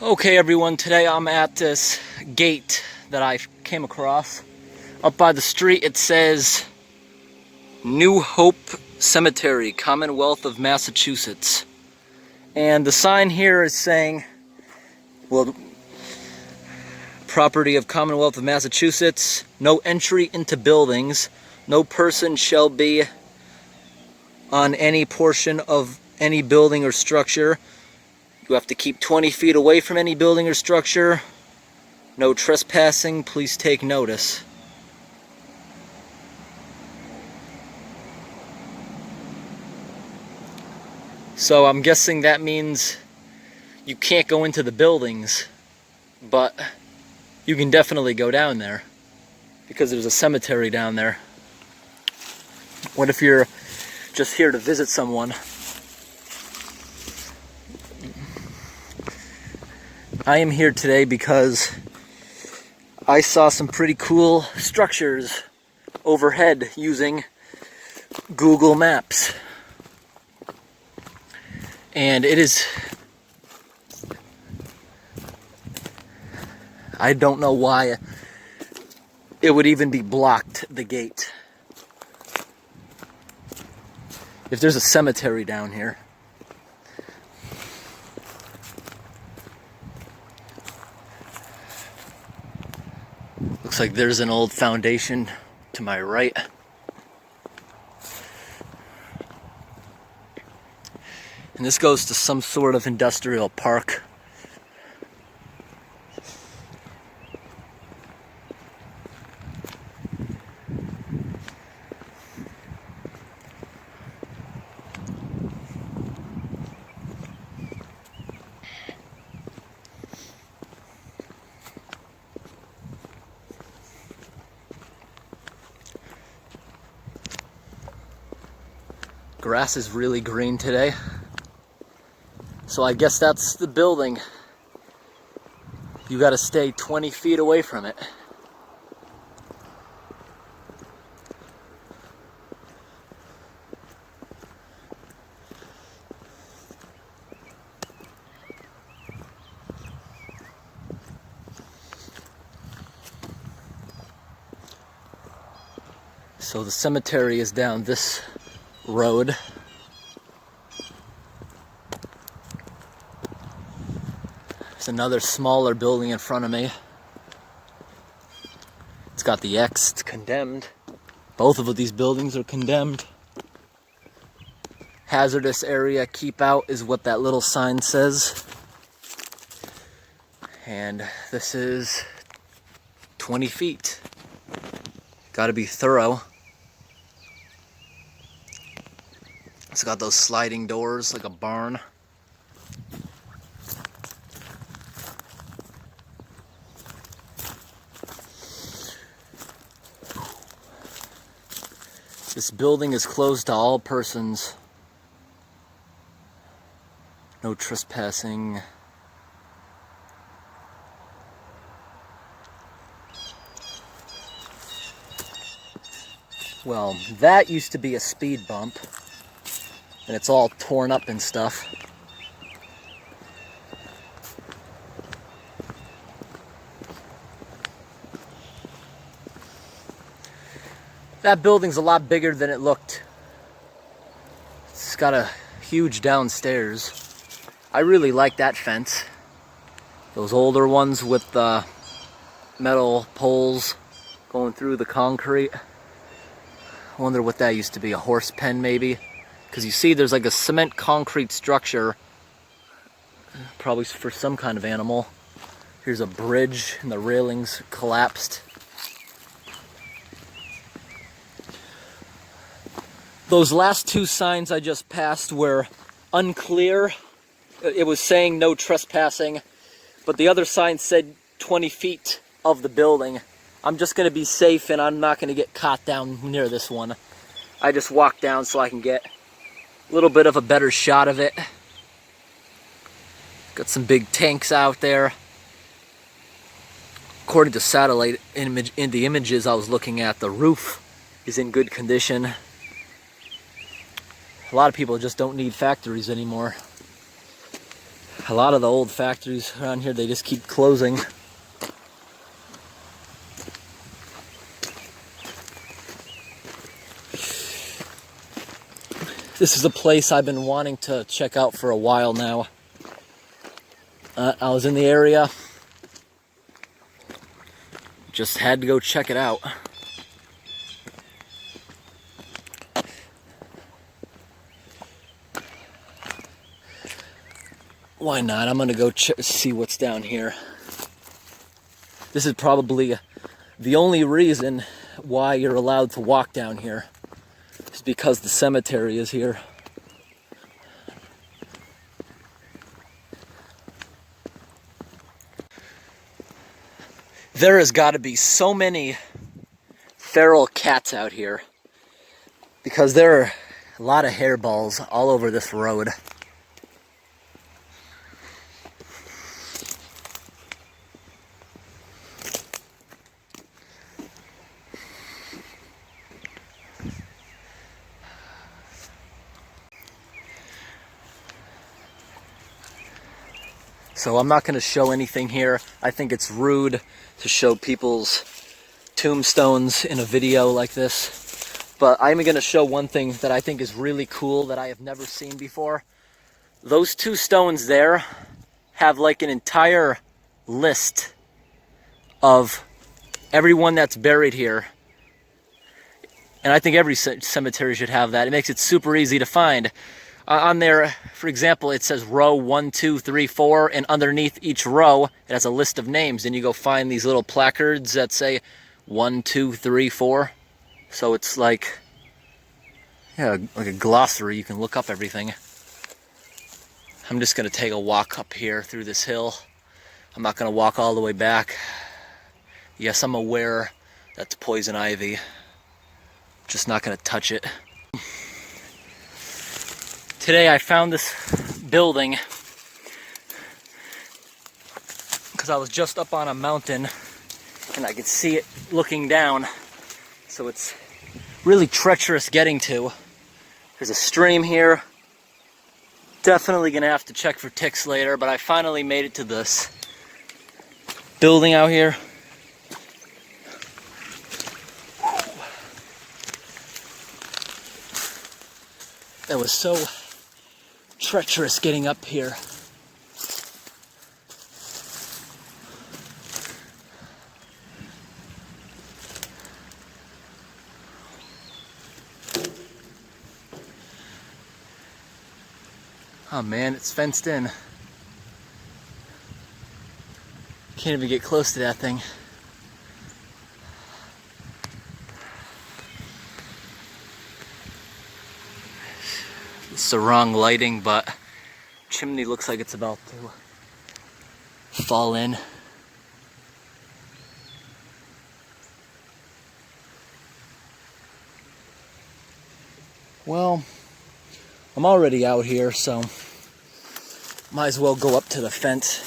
Okay everyone, today I'm at this gate that I came across. Up by the street it says New Hope Cemetery, Commonwealth of Massachusetts. And the sign here is saying, well, property of Commonwealth of Massachusetts, no entry into buildings, no person shall be on any portion of any building or structure. You have to keep 20 feet away from any building or structure. No trespassing, please take notice. So I'm guessing that means you can't go into the buildings, but you can definitely go down there because there's a cemetery down there. What if you're just here to visit someone? I am here today because I saw some pretty cool structures overhead using Google Maps. And it is, I don't know why it would even be blocked, the gate. If there's a cemetery down here. Looks like there's an old foundation to my right. And this goes to some sort of industrial park. Grass is really green today. So I guess that's the building. You gotta stay 20 feet away from it. So the cemetery is down this road. There's another smaller building in front of me. It's got the X, it's condemned. Both of these buildings are condemned. Hazardous area, keep out is what that little sign says. And this is 20 feet. Gotta be thorough. It's got those sliding doors like a barn. This building is closed to all persons. No trespassing. Well, that used to be a speed bump. And it's all torn up and stuff. That building's a lot bigger than it looked. It's got a huge downstairs. I really like that fence. Those older ones with the metal poles going through the concrete. I wonder what that used to be, a horse pen maybe? Because you see there's like a cement concrete structure, probably for some kind of animal. Here's a bridge and the railings collapsed. Those last two signs I just passed were unclear. It was saying no trespassing, but the other sign said 20 feet of the building. I'm just going to be safe and I'm not going to get caught down near this one. I just walked down so I can get a little bit of a better shot of it. Got some big tanks out there. According to satellite image, in the images I was looking at, the roof is in good condition. A lot of people just don't need factories anymore. A lot of the old factories around here, they just keep closing. This is a place I've been wanting to check out for a while now. I was in the area, just had to go check it out. Why not? I'm gonna go see what's down here. This is probably the only reason why you're allowed to walk down here. It's because the cemetery is here. There has got to be so many feral cats out here because there are a lot of hairballs all over this road. So I'm not going to show anything here. I think it's rude to show people's tombstones in a video like this. But I'm going to show one thing that I think is really cool that I have never seen before. Those two stones there have like an entire list of everyone that's buried here. And I think every cemetery should have that. It makes it super easy to find. On there, for example, it says row 1, 2, 3, 4, and underneath each row, it has a list of names. And you go find these little placards that say 1, 2, 3, 4. So it's like, yeah, like a glossary. You can look up everything. I'm just going to take a walk up here through this hill. I'm not going to walk all the way back. Yes, I'm aware that's poison ivy. Just not going to touch it. Today I found this building because I was just up on a mountain and I could see it looking down. So it's really treacherous getting to. There's a stream here. Definitely gonna have to check for ticks later, but I finally made it to this building out here. That was so treacherous getting up here. Oh man, it's fenced in. Can't even get close to that thing. It's the wrong lighting, but chimney looks like it's about to fall in. Well, I'm already out here, so might as well go up to the fence.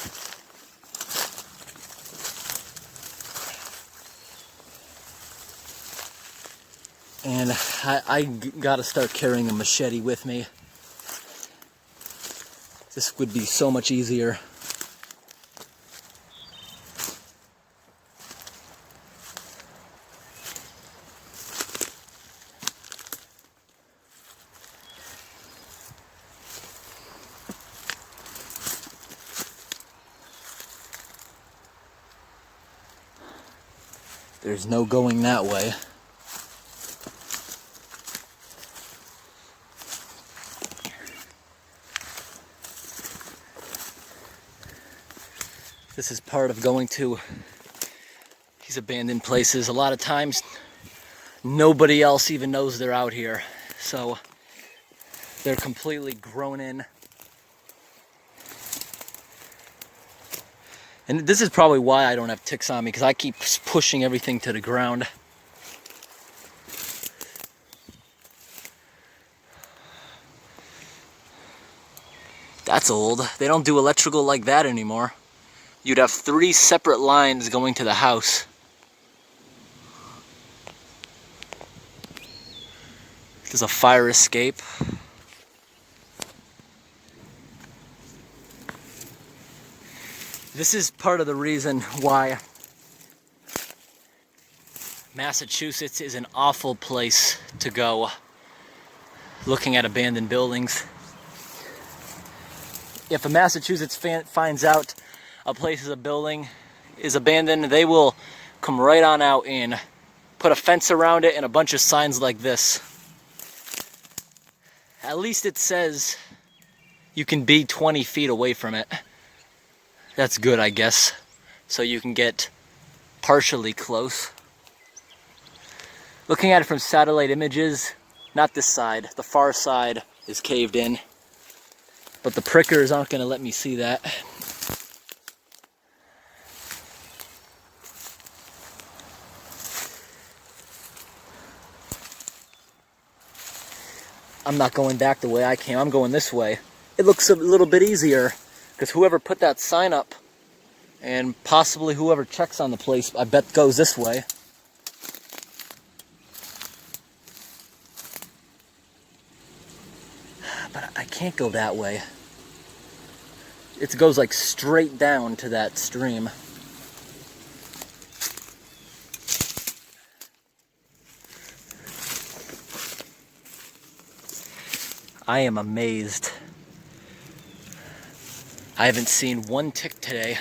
And I gotta start carrying a machete with me. This would be so much easier. There's no going that way. This is part of going to these abandoned places. A lot of times, nobody else even knows they're out here. So they're completely grown in. And this is probably why I don't have ticks on me, because I keep pushing everything to the ground. That's old. They don't do electrical like that anymore. You'd have 3 separate lines going to the house. There's a fire escape. This is part of the reason why Massachusetts is an awful place to go looking at abandoned buildings. If a Massachusetts fan finds out a place is a building is abandoned, they will come right on out and put a fence around it and a bunch of signs like this. At least it says you can be 20 feet away from it. That's good, I guess. So you can get partially close. Looking at it from satellite images, not this side, the far side is caved in. But the prickers aren't going to let me see that. I'm not going back the way I came, I'm going this way. It looks a little bit easier because whoever put that sign up and possibly whoever checks on the place, I bet goes this way. But I can't go that way. It goes like straight down to that stream. I am amazed. I haven't seen one tick today.